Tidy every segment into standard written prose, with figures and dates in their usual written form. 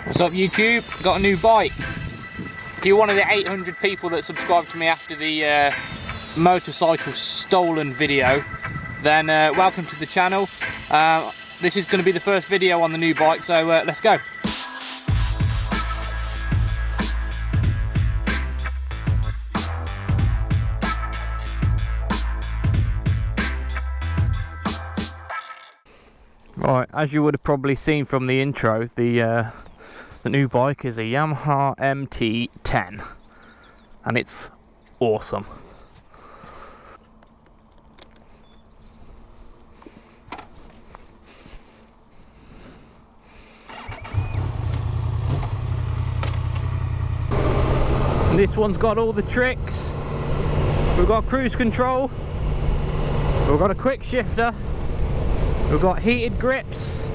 What's up YouTube? Got a new bike. If you're one of the 800 people that subscribed to me after the motorcycle stolen video, then welcome to the channel. This is going to be the first video on the new bike, so let's go. Right, as you would have probably seen from the intro, the new bike is a Yamaha MT10 and it's awesome. This one's got all the tricks. We've got cruise control, we've got a quick shifter, we've got heated grips,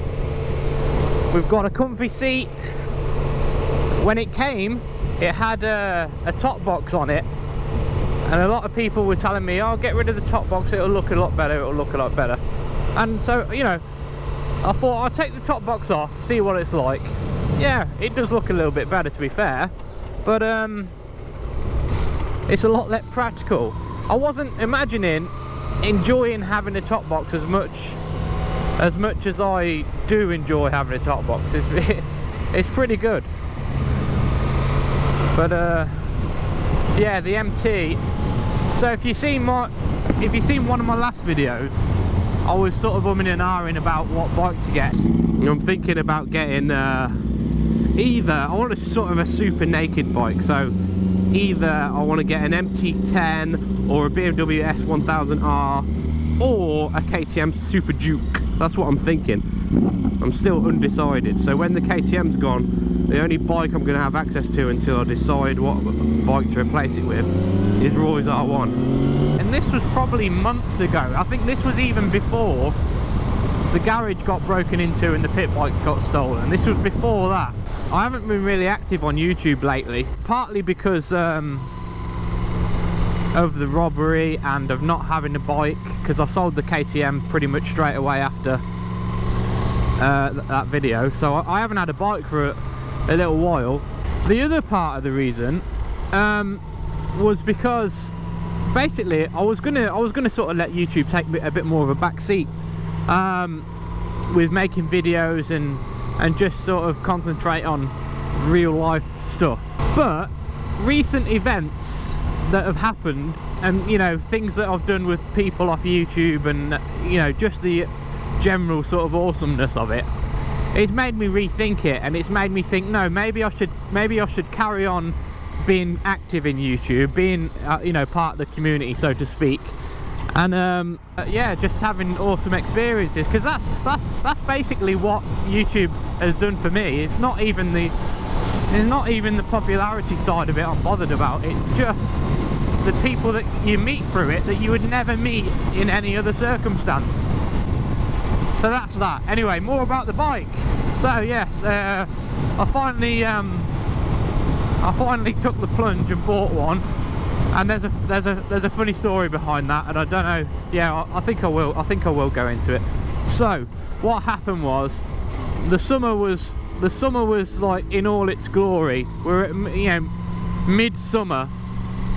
we've got a comfy seat. When it came, it had a top box on it, and a lot of people were telling me, oh, get rid of the top box, it'll look a lot better, it'll look a lot better. And so, you know, I thought I'll take the top box off, see what it's like. Yeah, it does look a little bit better, to be fair, but it's a lot less practical. I wasn't imagining enjoying having a top box as much as I do enjoy having a top box. It's pretty good. But yeah, the MT. So if you've seen one of my last videos, I was sort of umming and ahhing about what bike to get. I'm thinking about getting either I want a sort of a super naked bike, so either I want to get an MT10 or a BMW S1000R or a KTM Super Duke. That's what I'm thinking. I'm still undecided, so when the KTM's gone, the only bike I'm going to have access to until I decide what bike to replace it with is Roy's R1. And this was probably months ago. I think this was even before the garage got broken into and the pit bike got stolen. This was before that. I haven't been really active on YouTube lately, partly because of the robbery and of not having a bike, because I sold the KTM pretty much straight away after that video, so I haven't had a bike for a little while. The other part of the reason was because basically I was gonna sort of let YouTube take a bit more of a back seat with making videos and just sort of concentrate on real life stuff. But recent events that have happened, and you know, things that I've done with people off YouTube, and you know, just the general sort of awesomeness of it, it's made me rethink it, and it's made me think, no, maybe I should carry on being active in YouTube, being you know, part of the community, so to speak, and yeah, just having awesome experiences, because that's basically what YouTube has done for me. It's not even the popularity side of it I'm bothered about. It's just the people that you meet through it that you would never meet in any other circumstance. So that's that. Anyway, more about the bike. So yes, I finally took the plunge and bought one, and there's a funny story behind that, and I don't know. Yeah, I think I will go into it. So what happened was, the summer was like in all its glory. We're at, you know, midsummer,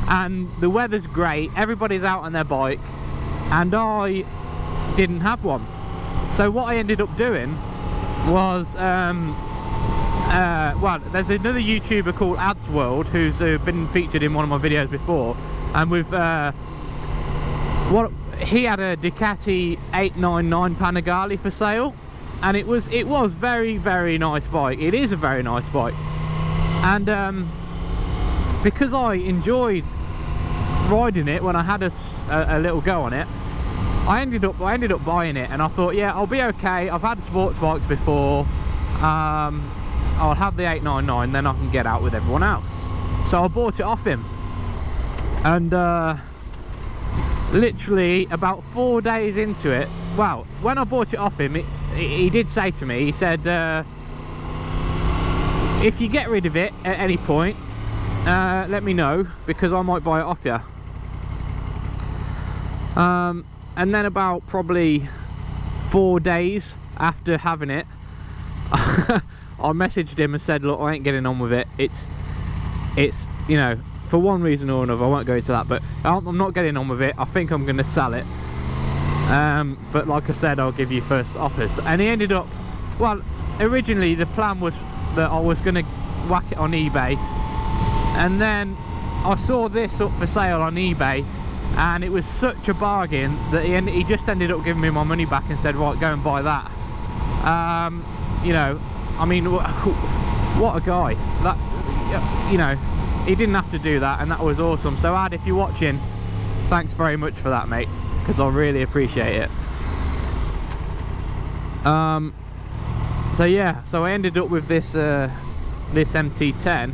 and the weather's great, everybody's out on their bike, and I didn't have one. So what I ended up doing was well, there's another YouTuber called Ads World who's been featured in one of my videos before, and with he had a Ducati 899 Panigale for sale, and it was very, very nice bike. It is a very nice bike, and because I enjoyed riding it when I had a little go on it, I ended up buying it, and I thought, yeah, I'll be okay. I've had sports bikes before. I'll have the 899, then I can get out with everyone else. So I bought it off him, and literally about 4 days into it, well, when I bought it off him, he did say to me, he said, if you get rid of it at any point, let me know, because I might buy it off you. And then about probably 4 days after having it, I messaged him and said, look, I ain't getting on with it. It's you know, for one reason or another, I won't go into that, but I'm not getting on with it. I think I'm going to sell it. But like I said, I'll give you first offers. And he ended up, well, originally the plan was that I was going to whack it on eBay, and then I saw this up for sale on eBay, and it was such a bargain that he just ended up giving me my money back and said, right, go and buy that. You know, I mean, what a guy. That, you know, he didn't have to do that, and that was awesome. So Ad, if you're watching, thanks very much for that, mate, because I really appreciate it. So yeah, so I ended up with this this MT10,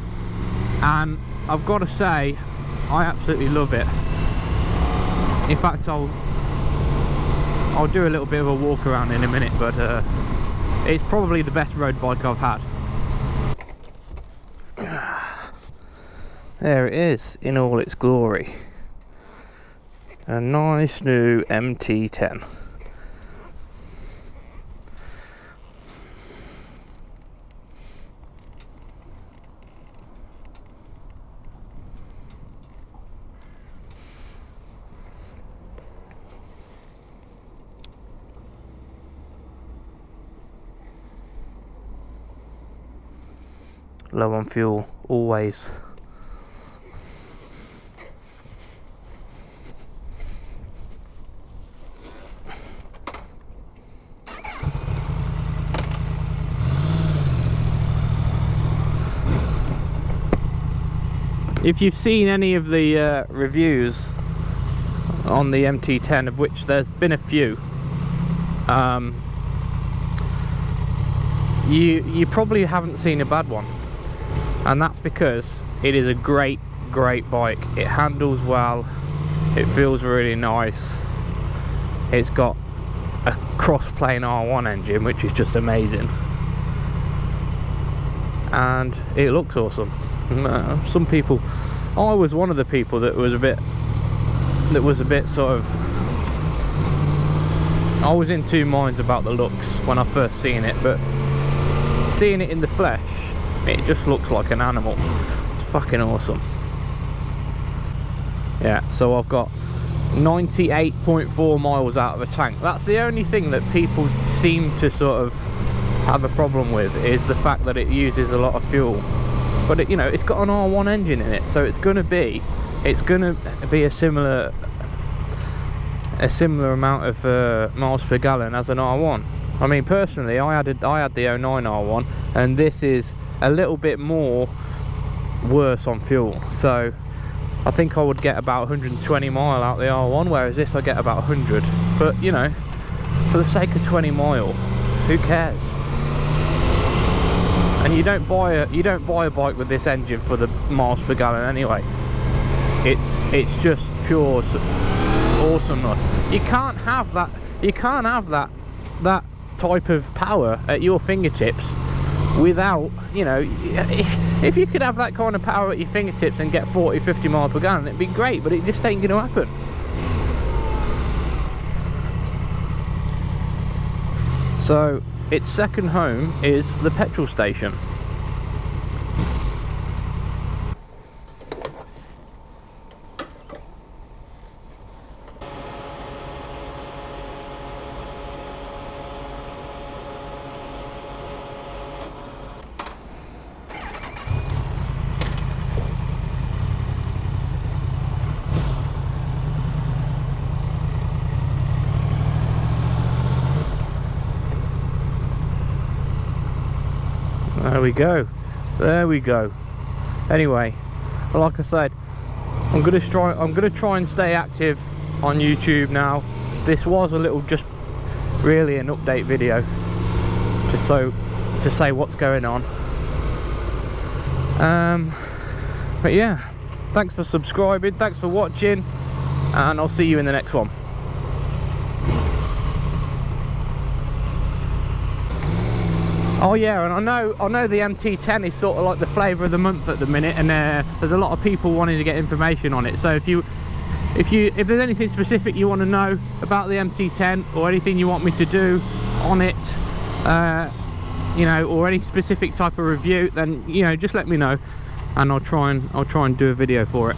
and I've got to say, I absolutely love it. In fact, I'll do a little bit of a walk around in a minute, but it's probably the best road bike I've had. There it is in all its glory. A nice new MT10. Low on fuel, always. If you've seen any of the reviews on the MT10, of which there's been a few, you probably haven't seen a bad one, and that's because it is a great bike. It handles well, it feels really nice, it's got a cross-plane R1 engine, which is just amazing, and it looks awesome. Some people, I was one of the people that was a bit sort of, I was in two minds about the looks when I first seen it, but seeing it in the flesh, it just looks like an animal. It's fucking awesome. Yeah, so I've got 98.4 miles out of a tank. That's the only thing that people seem to sort of have a problem with, is the fact that it uses a lot of fuel. But it, you know, it's got an R1 engine in it, so it's gonna be a similar amount of miles per gallon as an R1. I mean, personally, I had the 09 R1, and this is a little bit more worse on fuel. So I think I would get about 120 mile out the R1, whereas this I get about 100. But you know, for the sake of 20 mile, who cares? And you don't buy a bike with this engine for the miles per gallon anyway. It's just pure awesomeness. You can't have that. You can't have that type of power at your fingertips without, you know, if you could have that kind of power at your fingertips and get 40-50 miles per gallon, it'd be great, but it just ain't gonna happen. So its second home is the petrol station. There we go. Anyway, like I said, I'm gonna try and stay active on YouTube now. This was a little, just really an update video, just so to say what's going on. But yeah, thanks for subscribing, thanks for watching, and I'll see you in the next one. Oh yeah, and I know the MT10 is sort of like the flavour of the month at the minute, and there's a lot of people wanting to get information on it. So if there's anything specific you want to know about the MT10, or anything you want me to do on it, you know, or any specific type of review, then, you know, just let me know, and I'll try and do a video for it.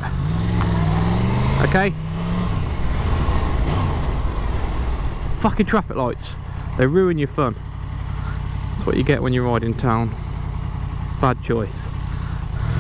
Okay. Fucking traffic lights, they ruin your fun. That's what you get when you ride in town. Bad choice.